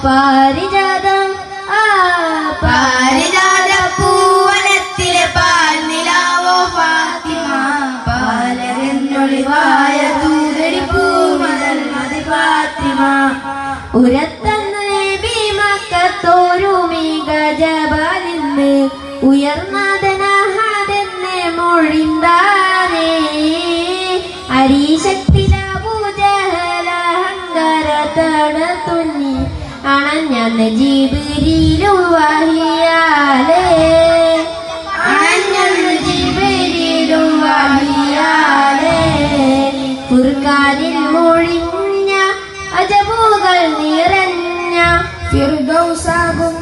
പാരിജാതം പാരിജാത പൂവനത്തിലെ പാൽ നിലാവോ ഫാത്തിമ പാലകന്നൊളിവായ ദൂതരി പൂമതൽ മതി ഫാത്തിമ ഉരത്തന്ന നബി മക്കത്തോരുമി ഗജബലിന്ന് ഉയർന്നതനഹതെന്ന് മൊഴിന്താനേ അരീശക്തിലൂജഹലഹങ്കരതടത്തുന്നി അണഞ്ഞന്ന് ജിബ്രീലും വഹിയാലേ അണഞ്ഞന്ന് ജിബ്രീലും വഹിയാലേ ഫുർഖാനിൽ മൊഴിഞ്ഞ അജബുകൾ നിറഞ്ഞ ഫിർദൗസാകും